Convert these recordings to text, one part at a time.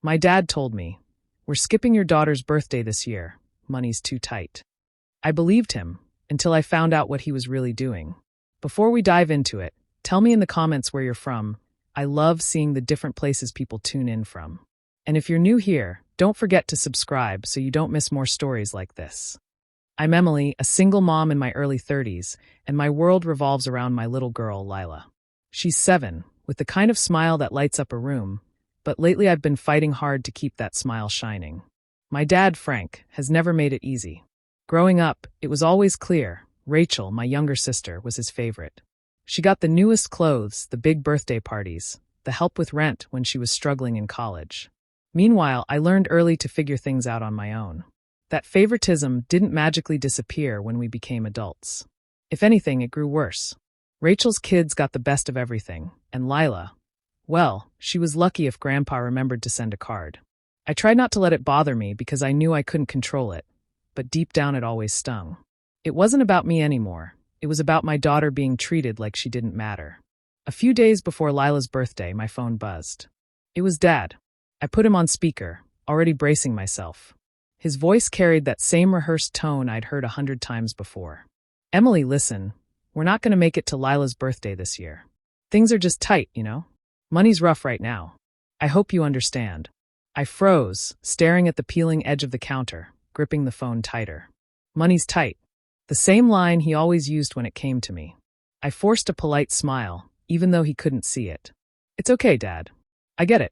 My dad told me, "We're skipping your daughter's birthday this year. Money's too tight." I believed him, until I found out what he was really doing. Before we dive into it, tell me in the comments where you're from. I love seeing the different places people tune in from. And if you're new here, don't forget to subscribe so you don't miss more stories like this. I'm Emily, a single mom in my early 30s, and my world revolves around my little girl, Lila. She's 7, with the kind of smile that lights up a room, but lately I've been fighting hard to keep that smile shining. My dad, Frank, has never made it easy. Growing up, it was always clear Rachel, my younger sister, was his favorite. She got the newest clothes, the big birthday parties, the help with rent when she was struggling in college. Meanwhile, I learned early to figure things out on my own. That favoritism didn't magically disappear when we became adults. If anything, it grew worse. Rachel's kids got the best of everything, and Lila, well, she was lucky if Grandpa remembered to send a card. I tried not to let it bother me because I knew I couldn't control it, but deep down it always stung. It wasn't about me anymore. It was about my daughter being treated like she didn't matter. A few days before Lila's birthday, my phone buzzed. It was Dad. I put him on speaker, already bracing myself. His voice carried that same rehearsed tone I'd heard 100 times before. "Emily, listen, we're not going to make it to Lila's birthday this year. Things are just tight, you know? Money's rough right now. I hope you understand." I froze, staring at the peeling edge of the counter, gripping the phone tighter. Money's tight. The same line he always used when it came to me. I forced a polite smile, even though he couldn't see it. "It's okay, Dad. I get it."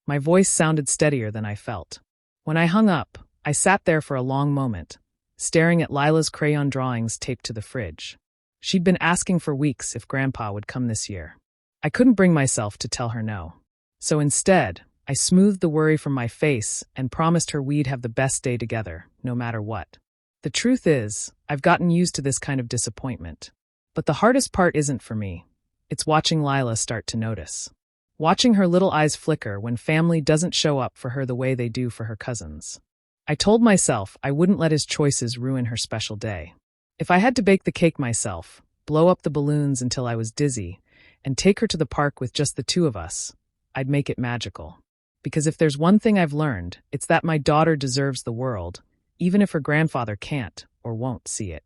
My voice sounded steadier than I felt. When I hung up, I sat there for a long moment, staring at Lila's crayon drawings taped to the fridge. She'd been asking for weeks if Grandpa would come this year. I couldn't bring myself to tell her no. So instead, I smoothed the worry from my face and promised her we'd have the best day together, no matter what. The truth is, I've gotten used to this kind of disappointment. But the hardest part isn't for me. It's watching Lila start to notice. Watching her little eyes flicker when family doesn't show up for her the way they do for her cousins. I told myself I wouldn't let his choices ruin her special day. If I had to bake the cake myself, blow up the balloons until I was dizzy, and take her to the park with just the two of us, I'd make it magical. Because if there's one thing I've learned, it's that my daughter deserves the world, even if her grandfather can't or won't see it.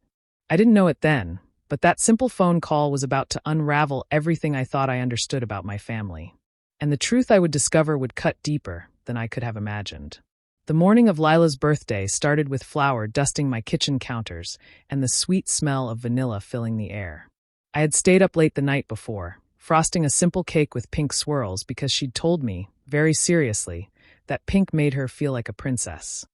I didn't know it then, but that simple phone call was about to unravel everything I thought I understood about my family. And the truth I would discover would cut deeper than I could have imagined. The morning of Lila's birthday started with flour dusting my kitchen counters and the sweet smell of vanilla filling the air. I had stayed up late the night before, frosting a simple cake with pink swirls because she'd told me, very seriously, that pink made her feel like a princess.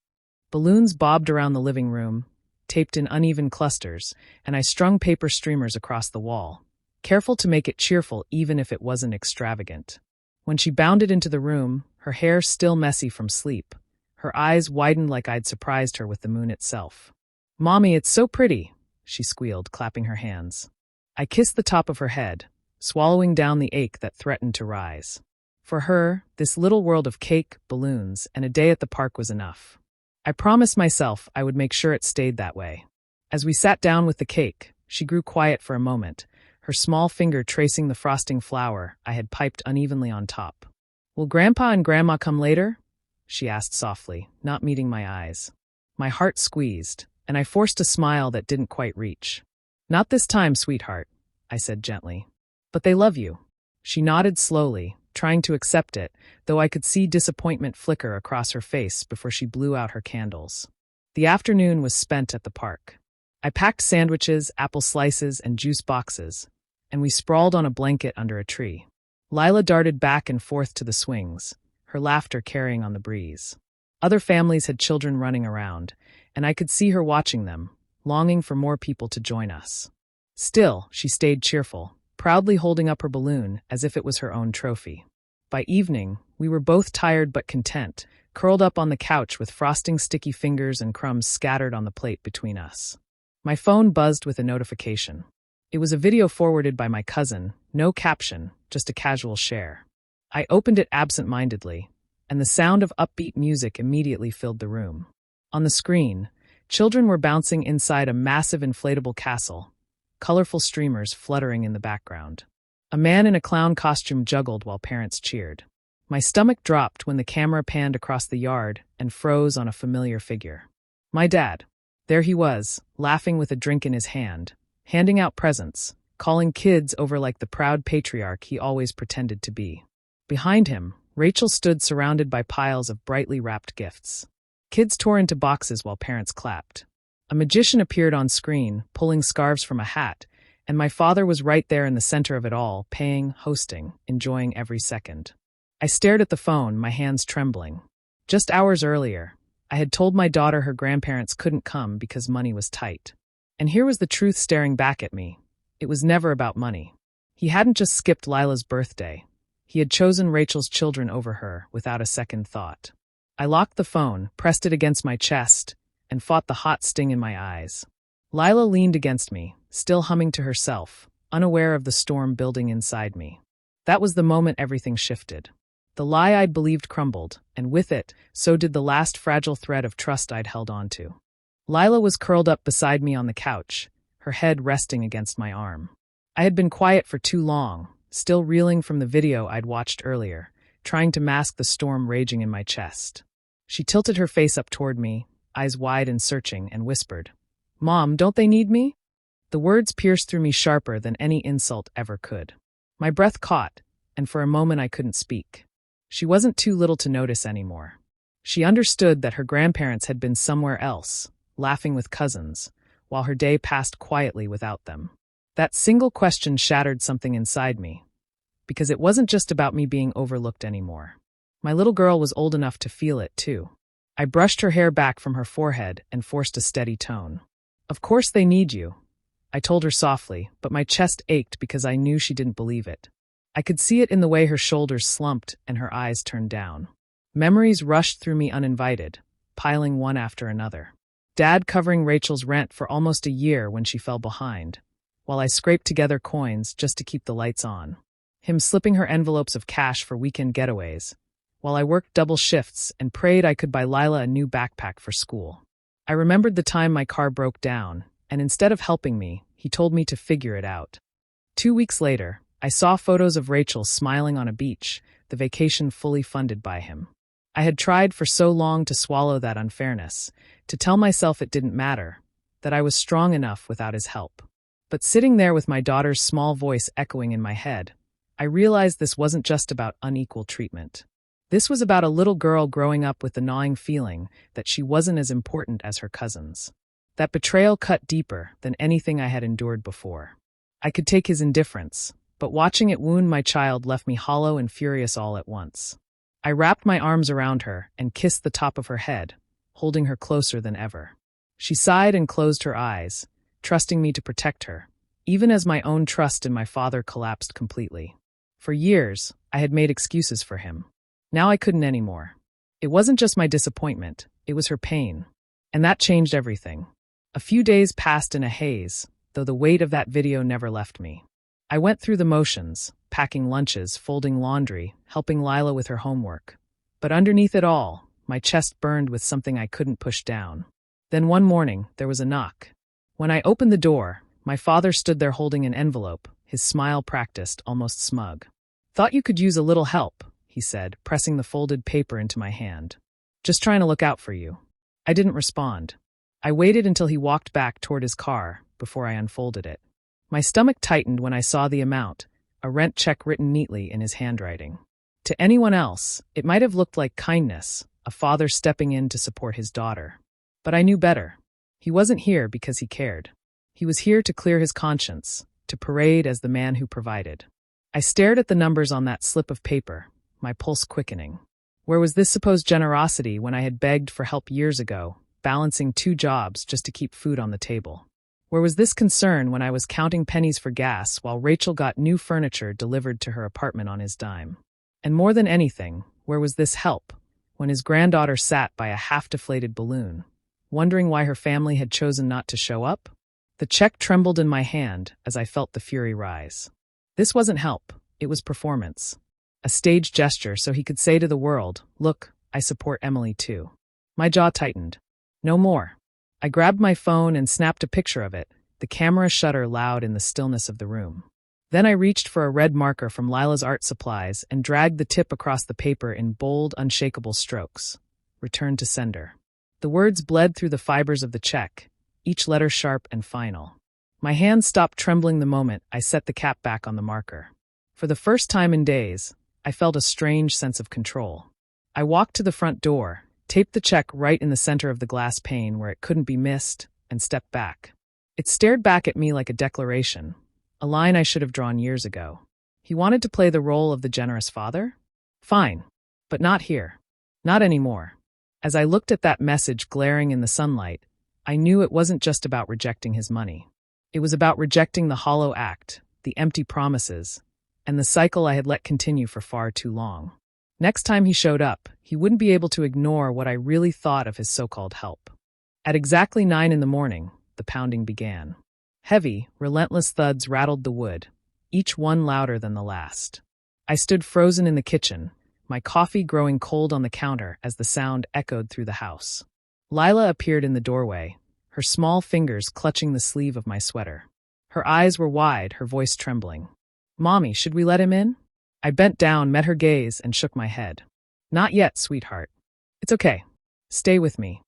Balloons bobbed around the living room, taped in uneven clusters, and I strung paper streamers across the wall, careful to make it cheerful even if it wasn't extravagant. When she bounded into the room, her hair still messy from sleep, her eyes widened like I'd surprised her with the moon itself. "Mommy, it's so pretty," she squealed, clapping her hands. I kissed the top of her head, swallowing down the ache that threatened to rise. For her, this little world of cake, balloons, and a day at the park was enough. I promised myself I would make sure it stayed that way. As we sat down with the cake, she grew quiet for a moment, her small finger tracing the frosting flour I had piped unevenly on top. "Will Grandpa and Grandma come later?" she asked softly, not meeting my eyes. My heart squeezed, and I forced a smile that didn't quite reach. "Not this time, sweetheart," I said gently. "But they love you." She nodded slowly, trying to accept it, though I could see disappointment flicker across her face before she blew out her candles. The afternoon was spent at the park. I packed sandwiches, apple slices, and juice boxes, and we sprawled on a blanket under a tree. Lila darted back and forth to the swings, her laughter carrying on the breeze. Other families had children running around, and I could see her watching them, longing for more people to join us. Still, she stayed cheerful, proudly holding up her balloon as if it was her own trophy. By evening, we were both tired but content, curled up on the couch with frosting sticky fingers and crumbs scattered on the plate between us. My phone buzzed with a notification. It was a video forwarded by my cousin, no caption, just a casual share. I opened it absent-mindedly, and the sound of upbeat music immediately filled the room. On the screen, children were bouncing inside a massive inflatable castle, colorful streamers fluttering in the background. A man in a clown costume juggled while parents cheered. My stomach dropped when the camera panned across the yard and froze on a familiar figure. My dad. There he was, laughing with a drink in his hand, handing out presents, calling kids over like the proud patriarch he always pretended to be. Behind him, Rachel stood surrounded by piles of brightly wrapped gifts. Kids tore into boxes while parents clapped. A magician appeared on screen, pulling scarves from a hat, and my father was right there in the center of it all, paying, hosting, enjoying every second. I stared at the phone, my hands trembling. Just hours earlier, I had told my daughter her grandparents couldn't come because money was tight. And here was the truth staring back at me. It was never about money. He hadn't just skipped Lila's birthday. He had chosen Rachel's children over her without a second thought. I locked the phone, pressed it against my chest, and fought the hot sting in my eyes. Lila leaned against me, still humming to herself, unaware of the storm building inside me. That was the moment everything shifted. The lie I'd believed crumbled, and with it, so did the last fragile thread of trust I'd held on to. Lila was curled up beside me on the couch, her head resting against my arm. I had been quiet for too long, still reeling from the video I'd watched earlier, trying to mask the storm raging in my chest. She tilted her face up toward me, eyes wide and searching, and whispered, "Mom, don't they need me?" The words pierced through me sharper than any insult ever could. My breath caught, and for a moment I couldn't speak. She wasn't too little to notice anymore. She understood that her grandparents had been somewhere else, laughing with cousins, while her day passed quietly without them. That single question shattered something inside me, because it wasn't just about me being overlooked anymore. My little girl was old enough to feel it, too. I brushed her hair back from her forehead and forced a steady tone. "Of course they need you," I told her softly, but my chest ached because I knew she didn't believe it. I could see it in the way her shoulders slumped and her eyes turned down. Memories rushed through me uninvited, piling one after another. Dad covering Rachel's rent for almost a year when she fell behind, while I scraped together coins just to keep the lights on. Him slipping her envelopes of cash for weekend getaways, while I worked double shifts and prayed I could buy Lila a new backpack for school. I remembered the time my car broke down, and instead of helping me, he told me to figure it out. 2 weeks later, I saw photos of Rachel smiling on a beach, the vacation fully funded by him. I had tried for so long to swallow that unfairness, to tell myself it didn't matter, that I was strong enough without his help. But sitting there with my daughter's small voice echoing in my head, I realized this wasn't just about unequal treatment. This was about a little girl growing up with the gnawing feeling that she wasn't as important as her cousins. That betrayal cut deeper than anything I had endured before. I could take his indifference, but watching it wound my child left me hollow and furious all at once. I wrapped my arms around her and kissed the top of her head, holding her closer than ever. She sighed and closed her eyes, trusting me to protect her, even as my own trust in my father collapsed completely. For years, I had made excuses for him. Now I couldn't anymore. It wasn't just my disappointment, it was her pain. And that changed everything. A few days passed in a haze, though the weight of that video never left me. I went through the motions, packing lunches, folding laundry, helping Lila with her homework. But underneath it all, my chest burned with something I couldn't push down. Then one morning, there was a knock. When I opened the door, my father stood there holding an envelope, his smile practiced, almost smug. "Thought you could use a little help," he said, pressing the folded paper into my hand. "Just trying to look out for you." I didn't respond. I waited until he walked back toward his car before I unfolded it. My stomach tightened when I saw the amount, a rent check written neatly in his handwriting. To anyone else, it might have looked like kindness, a father stepping in to support his daughter. But I knew better. He wasn't here because he cared. He was here to clear his conscience, to parade as the man who provided. I stared at the numbers on that slip of paper, my pulse quickening. Where was this supposed generosity when I had begged for help years ago, balancing 2 jobs just to keep food on the table? Where was this concern when I was counting pennies for gas while Rachel got new furniture delivered to her apartment on his dime? And more than anything, where was this help when his granddaughter sat by a half-deflated balloon, wondering why her family had chosen not to show up? The check trembled in my hand as I felt the fury rise. This wasn't help, it was performance. A stage gesture so he could say to the world, "Look, I support Emily too." My jaw tightened. No more. I grabbed my phone and snapped a picture of it, the camera shutter loud in the stillness of the room. Then I reached for a red marker from Lila's art supplies and dragged the tip across the paper in bold, unshakable strokes. Return to sender. The words bled through the fibers of the check, each letter sharp and final. My hand stopped trembling the moment I set the cap back on the marker. For the first time in days, I felt a strange sense of control. I walked to the front door, taped the check right in the center of the glass pane where it couldn't be missed, and stepped back. It stared back at me like a declaration, a line I should have drawn years ago. He wanted to play the role of the generous father? Fine, but not here. Not anymore. As I looked at that message glaring in the sunlight, I knew it wasn't just about rejecting his money. It was about rejecting the hollow act, the empty promises, and the cycle I had let continue for far too long. Next time he showed up, he wouldn't be able to ignore what I really thought of his so-called help. At exactly 9 a.m, the pounding began. Heavy, relentless thuds rattled the wood, each one louder than the last. I stood frozen in the kitchen, my coffee growing cold on the counter as the sound echoed through the house. Lila appeared in the doorway, her small fingers clutching the sleeve of my sweater. Her eyes were wide, her voice trembling. "Mommy, should we let him in?" I bent down, met her gaze, and shook my head. "Not yet, sweetheart. It's okay. Stay with me."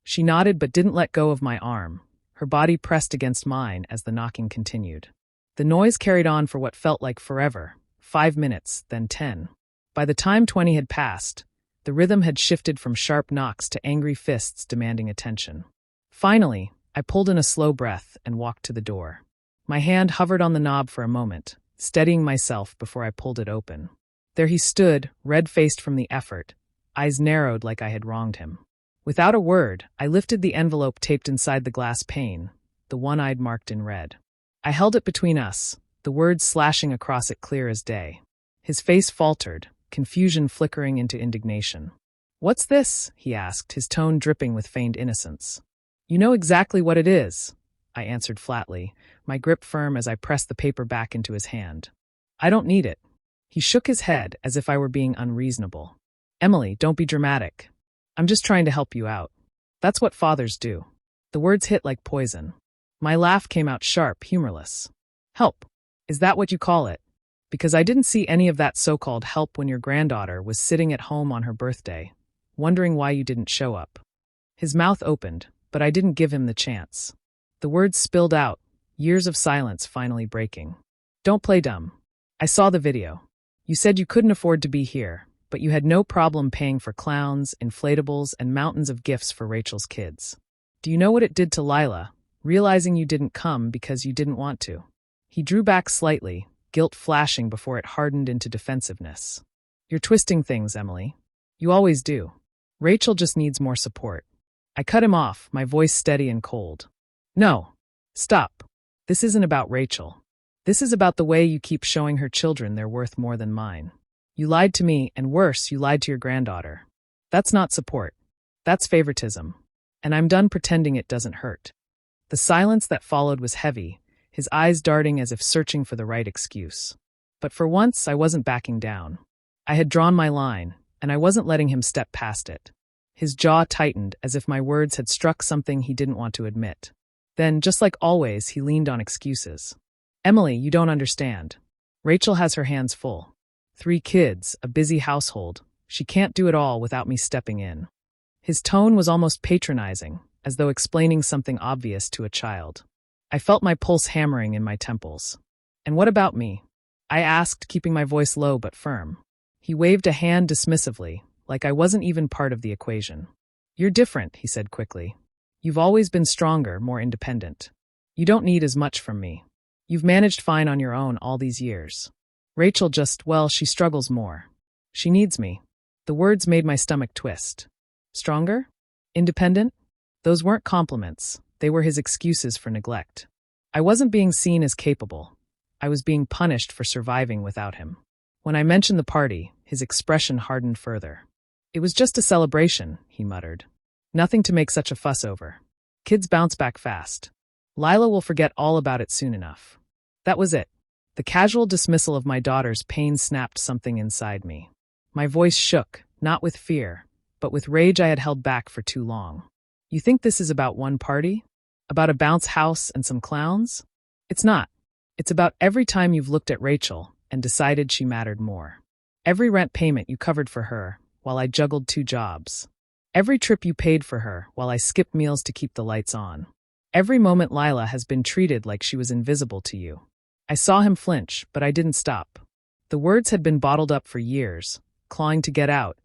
She nodded but didn't let go of my arm. Her body pressed against mine as the knocking continued. The noise carried on for what felt like forever, 5 minutes, then 10. By the time 20 had passed, the rhythm had shifted from sharp knocks to angry fists demanding attention. Finally, I pulled in a slow breath and walked to the door. My hand hovered on the knob for a moment, steadying myself before I pulled it open. There he stood, red-faced from the effort, eyes narrowed like I had wronged him. Without a word, I lifted the envelope taped inside the glass pane, the one I'd marked in red. I held it between us, the words slashing across it clear as day. His face faltered, confusion flickering into indignation. "What's this?" he asked, his tone dripping with feigned innocence. "You know exactly what it is," I answered flatly, my grip firm as I pressed the paper back into his hand. "I don't need it." He shook his head as if I were being unreasonable. "Emily, don't be dramatic. I'm just trying to help you out. That's what fathers do." The words hit like poison. My laugh came out sharp, humorless. "Help? Is that what you call it? Because I didn't see any of that so-called help when your granddaughter was sitting at home on her birthday, wondering why you didn't show up." His mouth opened, but I didn't give him the chance. The words spilled out, years of silence finally breaking. "Don't play dumb. I saw the video. You said you couldn't afford to be here, but you had no problem paying for clowns, inflatables, and mountains of gifts for Rachel's kids. Do you know what it did to Lila, realizing you didn't come because you didn't want to?" He drew back slightly, guilt flashing before it hardened into defensiveness. "You're twisting things, Emily. You always do. Rachel just needs more support." I cut him off, my voice steady and cold. "No. Stop. This isn't about Rachel. This is about the way you keep showing her children they're worth more than mine. You lied to me, and worse, you lied to your granddaughter. That's not support. That's favoritism. And I'm done pretending it doesn't hurt." The silence that followed was heavy, his eyes darting as if searching for the right excuse. But for once, I wasn't backing down. I had drawn my line, and I wasn't letting him step past it. His jaw tightened as if my words had struck something he didn't want to admit. Then, just like always, he leaned on excuses. "Emily, you don't understand. Rachel has her hands full. 3 kids, a busy household. She can't do it all without me stepping in." His tone was almost patronizing, as though explaining something obvious to a child. I felt my pulse hammering in my temples. "And what about me?" I asked, keeping my voice low but firm. He waved a hand dismissively, like I wasn't even part of the equation. "You're different," he said quickly. "You've always been stronger, more independent. You don't need as much from me. You've managed fine on your own all these years. Rachel well, she struggles more. She needs me." The words made my stomach twist. Stronger? Independent? Those weren't compliments. They were his excuses for neglect. I wasn't being seen as capable. I was being punished for surviving without him. When I mentioned the party, his expression hardened further. "It was just a celebration," he muttered. "Nothing to make such a fuss over. Kids bounce back fast. Lila will forget all about it soon enough." That was it. The casual dismissal of my daughter's pain snapped something inside me. My voice shook, not with fear, but with rage I had held back for too long. "You think this is about one party? About a bounce house and some clowns? It's not. It's about every time you've looked at Rachel and decided she mattered more. Every rent payment you covered for her while I juggled 2 jobs. Every trip you paid for her while I skipped meals to keep the lights on. Every moment Lila has been treated like she was invisible to you. I saw him flinch, but I didn't stop. The words had been bottled up for years, clawing to get out,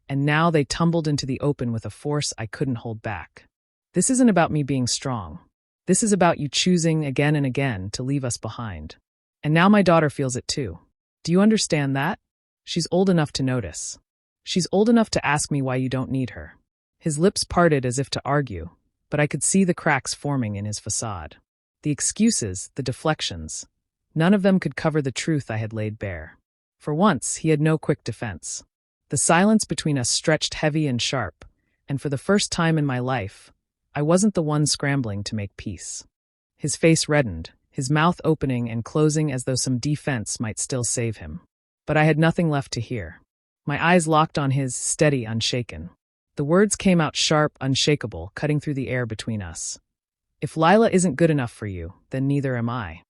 and now they tumbled into the open with a force I couldn't hold back. This isn't about me being strong. This is about you choosing again and again to leave us behind. And now my daughter feels it too. Do you understand that? She's old enough to notice. She's old enough to ask me why you don't need her. His lips parted as if to argue, but I could see the cracks forming in his facade. The excuses, the deflections. None of them could cover the truth I had laid bare. For once, he had no quick defense. The silence between us stretched heavy and sharp, and for the first time in my life, I wasn't the one scrambling to make peace. His face reddened, his mouth opening and closing as though some defense might still save him. But I had nothing left to hear. My eyes locked on his, steady, unshaken. The words came out sharp, unshakable, cutting through the air between us. If Lila isn't good enough for you, then neither am I.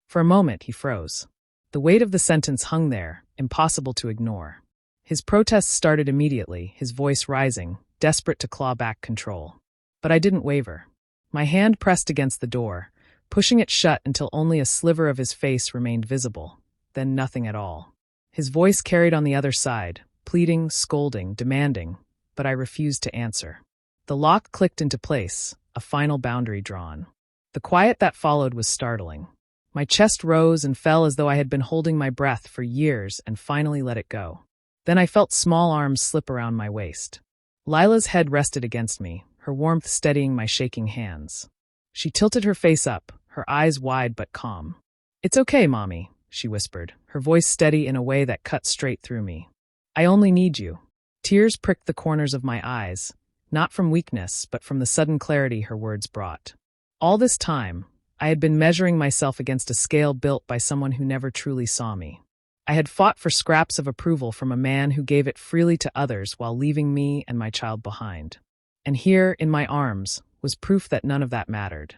For a moment, he froze. The weight of the sentence hung there, impossible to ignore. His protests started immediately, his voice rising, desperate to claw back control. But I didn't waver. My hand pressed against the door, pushing it shut until only a sliver of his face remained visible, then nothing at all. His voice carried on the other side, pleading, scolding, demanding, but I refused to answer. The lock clicked into place, a final boundary drawn. The quiet that followed was startling. My chest rose and fell as though I had been holding my breath for years and finally let it go. Then I felt small arms slip around my waist. Lila's head rested against me, her warmth steadying my shaking hands. She tilted her face up, her eyes wide but calm. "It's okay, Mommy," she whispered, her voice steady in a way that cut straight through me. "I only need you." Tears pricked the corners of my eyes, not from weakness but from the sudden clarity her words brought. All this time, I had been measuring myself against a scale built by someone who never truly saw me. I had fought for scraps of approval from a man who gave it freely to others while leaving me and my child behind. And here, in my arms, was proof that none of that mattered.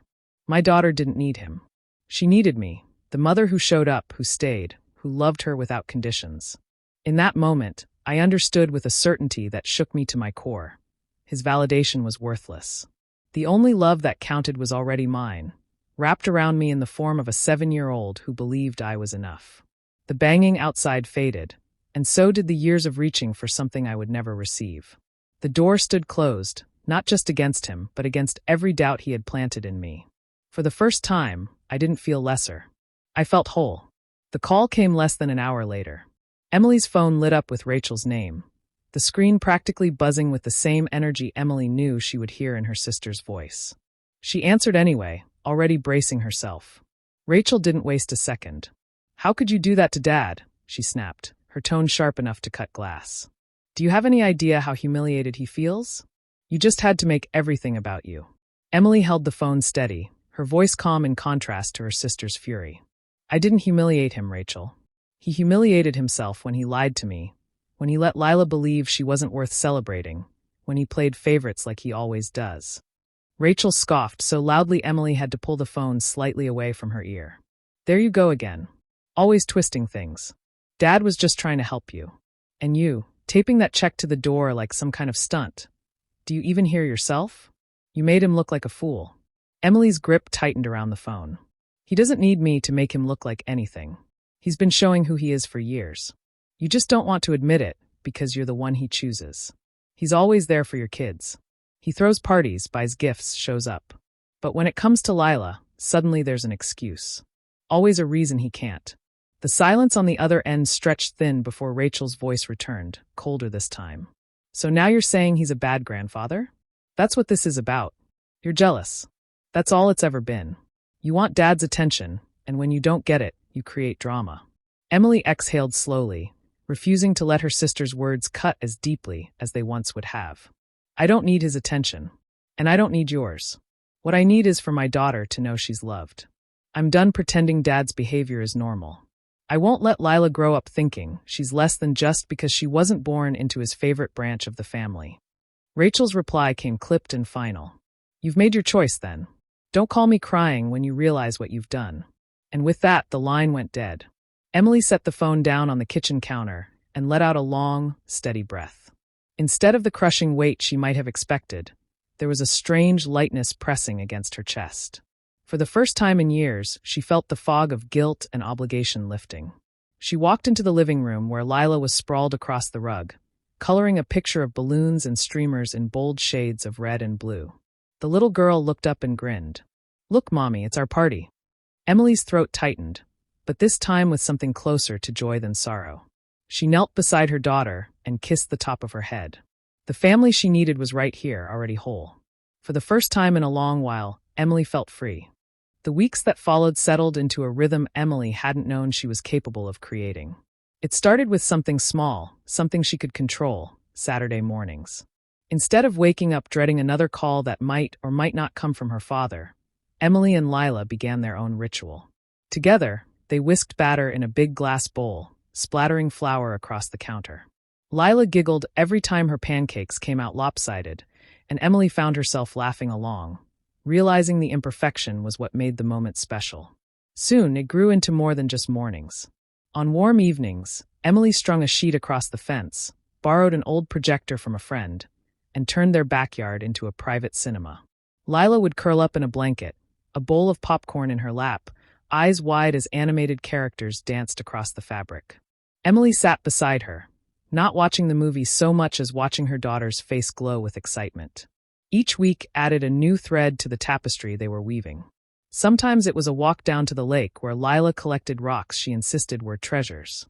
My daughter didn't need him. She needed me, the mother who showed up, who stayed, who loved her without conditions. In that moment, I understood with a certainty that shook me to my core. His validation was worthless. The only love that counted was already mine, wrapped around me in the form of a 7-year-old who believed I was enough. The banging outside faded, and so did the years of reaching for something I would never receive. The door stood closed, not just against him, but against every doubt he had planted in me. For the first time, I didn't feel lesser. I felt whole. The call came less than an hour later. Emily's phone lit up with Rachel's name, the screen practically buzzing with the same energy Emily knew she would hear in her sister's voice. She answered anyway, already bracing herself. Rachel didn't waste a second. "How could you do that to Dad?" she snapped, her tone sharp enough to cut glass. "Do you have any idea how humiliated he feels? You just had to make everything about you." Emily held the phone steady, her voice calm in contrast to her sister's fury. "I didn't humiliate him, Rachel. He humiliated himself when he lied to me, when he let Lila believe she wasn't worth celebrating, when he played favorites like he always does." Rachel scoffed so loudly Emily had to pull the phone slightly away from her ear. "There you go again. Always twisting things. Dad was just trying to help you. And you, taping that check to the door like some kind of stunt. Do you even hear yourself? You made him look like a fool." Emily's grip tightened around the phone. "He doesn't need me to make him look like anything. He's been showing who he is for years. You just don't want to admit it because you're the one he chooses. He's always there for your kids. He throws parties, buys gifts, shows up. But when it comes to Lila, suddenly there's an excuse. Always a reason he can't." The silence on the other end stretched thin before Rachel's voice returned, colder this time. "So now you're saying he's a bad grandfather? That's what this is about. You're jealous. That's all it's ever been. You want Dad's attention, and when you don't get it, you create drama." Emily exhaled slowly, refusing to let her sister's words cut as deeply as they once would have. "I don't need his attention, and I don't need yours. What I need is for my daughter to know she's loved. I'm done pretending Dad's behavior is normal. I won't let Lila grow up thinking she's less than just because she wasn't born into his favorite branch of the family." Rachel's reply came clipped and final. "You've made your choice then. Don't call me crying when you realize what you've done." And with that, the line went dead. Emily set the phone down on the kitchen counter and let out a long, steady breath. Instead of the crushing weight she might have expected, there was a strange lightness pressing against her chest. For the first time in years, she felt the fog of guilt and obligation lifting. She walked into the living room where Lila was sprawled across the rug, coloring a picture of balloons and streamers in bold shades of red and blue. The little girl looked up and grinned. "Look, Mommy, it's our party." Emily's throat tightened, but this time with something closer to joy than sorrow. She knelt beside her daughter and kissed the top of her head. The family she needed was right here, already whole. For the first time in a long while, Emily felt free. The weeks that followed settled into a rhythm Emily hadn't known she was capable of creating. It started with something small, something she could control: Saturday mornings. Instead of waking up dreading another call that might or might not come from her father, Emily and Lila began their own ritual. Together, they whisked batter in a big glass bowl, splattering flour across the counter. Lila giggled every time her pancakes came out lopsided, and Emily found herself laughing along, realizing the imperfection was what made the moment special. Soon, it grew into more than just mornings. On warm evenings, Emily strung a sheet across the fence, borrowed an old projector from a friend, and turned their backyard into a private cinema. Lila would curl up in a blanket, a bowl of popcorn in her lap, eyes wide as animated characters danced across the fabric. Emily sat beside her, not watching the movie so much as watching her daughter's face glow with excitement. Each week added a new thread to the tapestry they were weaving. Sometimes it was a walk down to the lake where Lila collected rocks she insisted were treasures.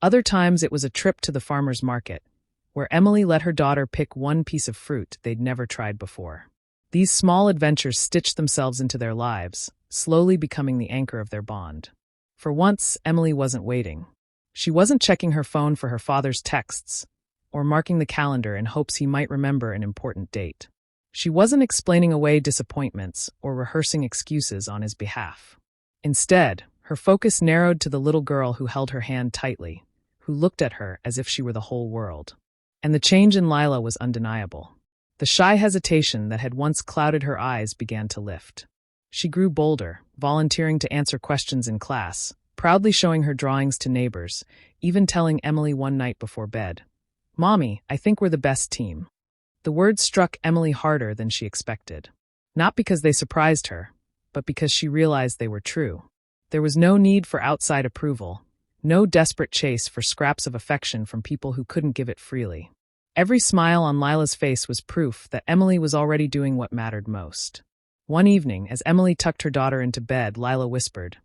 Other times it was a trip to the farmer's market, where Emily let her daughter pick one piece of fruit they'd never tried before. These small adventures stitched themselves into their lives, slowly becoming the anchor of their bond. For once, Emily wasn't waiting. She wasn't checking her phone for her father's texts, or marking the calendar in hopes he might remember an important date. She wasn't explaining away disappointments or rehearsing excuses on his behalf. Instead, her focus narrowed to the little girl who held her hand tightly, who looked at her as if she were the whole world. And the change in Lila was undeniable. The shy hesitation that had once clouded her eyes began to lift. She grew bolder, volunteering to answer questions in class, proudly showing her drawings to neighbors, even telling Emily one night before bed, "Mommy, I think we're the best team." The words struck Emily harder than she expected. Not because they surprised her, but because she realized they were true. There was no need for outside approval, no desperate chase for scraps of affection from people who couldn't give it freely. Every smile on Lila's face was proof that Emily was already doing what mattered most. One evening, as Emily tucked her daughter into bed, Lila whispered,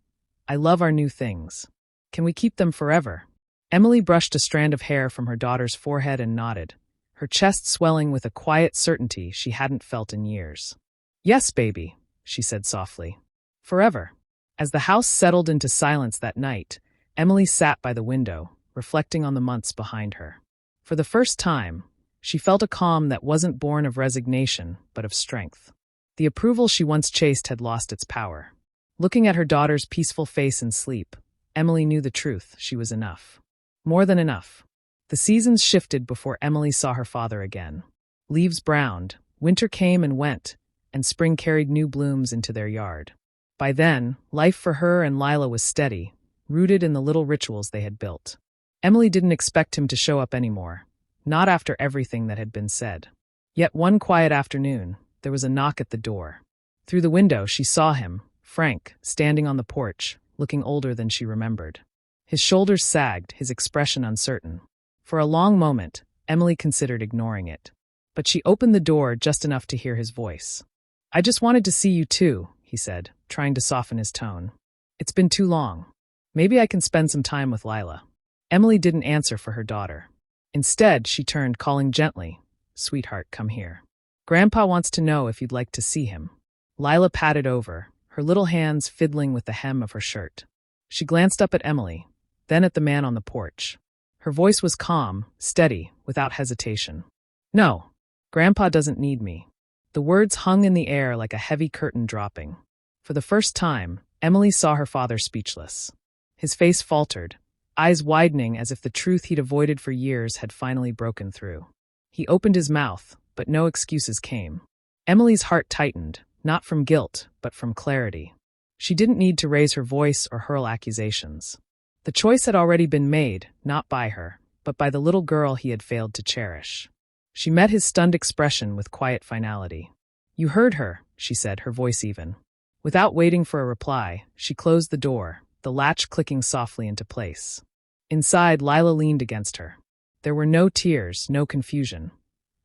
"I love our new things. Can we keep them forever?" Emily brushed a strand of hair from her daughter's forehead and nodded, her chest swelling with a quiet certainty she hadn't felt in years. "Yes, baby," she said softly. "Forever." As the house settled into silence that night, Emily sat by the window, reflecting on the months behind her. For the first time, she felt a calm that wasn't born of resignation, but of strength. The approval she once chased had lost its power. Looking at her daughter's peaceful face in sleep, Emily knew the truth: she was enough. More than enough. The seasons shifted before Emily saw her father again. Leaves browned, winter came and went, and spring carried new blooms into their yard. By then, life for her and Lila was steady, rooted in the little rituals they had built. Emily didn't expect him to show up anymore, not after everything that had been said. Yet one quiet afternoon, there was a knock at the door. Through the window, she saw him, Frank, standing on the porch, looking older than she remembered. His shoulders sagged, his expression uncertain. For a long moment, Emily considered ignoring it. But she opened the door just enough to hear his voice. "I just wanted to see you too," he said, trying to soften his tone. "It's been too long. Maybe I can spend some time with Lila." Emily didn't answer for her daughter. Instead, she turned, calling gently, "Sweetheart, come here. Grandpa wants to know if you'd like to see him." Lila patted over, her little hands fiddling with the hem of her shirt. She glanced up at Emily, then at the man on the porch. Her voice was calm, steady, without hesitation. "No, Grandpa doesn't need me." The words hung in the air like a heavy curtain dropping. For the first time, Emily saw her father speechless. His face faltered, eyes widening as if the truth he'd avoided for years had finally broken through. He opened his mouth, but no excuses came. Emily's heart tightened, not from guilt, but from clarity. She didn't need to raise her voice or hurl accusations. The choice had already been made, not by her, but by the little girl he had failed to cherish. She met his stunned expression with quiet finality. "You heard her," she said, her voice even. Without waiting for a reply, she closed the door, the latch clicking softly into place. Inside, Lila leaned against her. There were no tears, no confusion,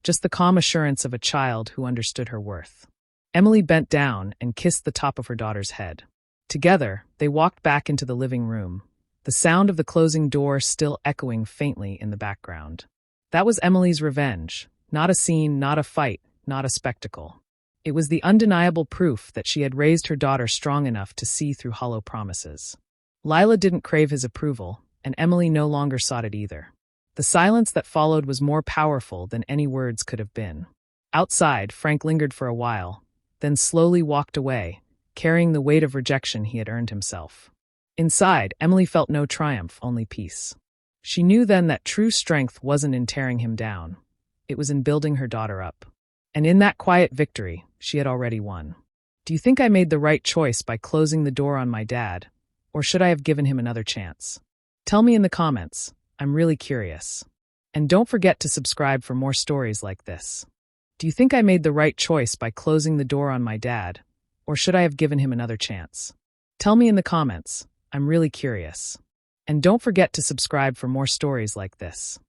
just the calm assurance of a child who understood her worth. Emily bent down and kissed the top of her daughter's head. Together, they walked back into the living room, the sound of the closing door still echoing faintly in the background. That was Emily's revenge, not a scene, not a fight, not a spectacle. It was the undeniable proof that she had raised her daughter strong enough to see through hollow promises. Lila didn't crave his approval, and Emily no longer sought it either. The silence that followed was more powerful than any words could have been. Outside, Frank lingered for a while, then slowly walked away, carrying the weight of rejection he had earned himself. Inside, Emily felt no triumph, only peace. She knew then that true strength wasn't in tearing him down. It was in building her daughter up. And in that quiet victory, she had already won. "Do you think I made the right choice by closing the door on my dad, or should I have given him another chance? Tell me in the comments. I'm really curious. And don't forget to subscribe for more stories like this. Do you think I made the right choice by closing the door on my dad, or should I have given him another chance? Tell me in the comments. I'm really curious. And don't forget to subscribe for more stories like this.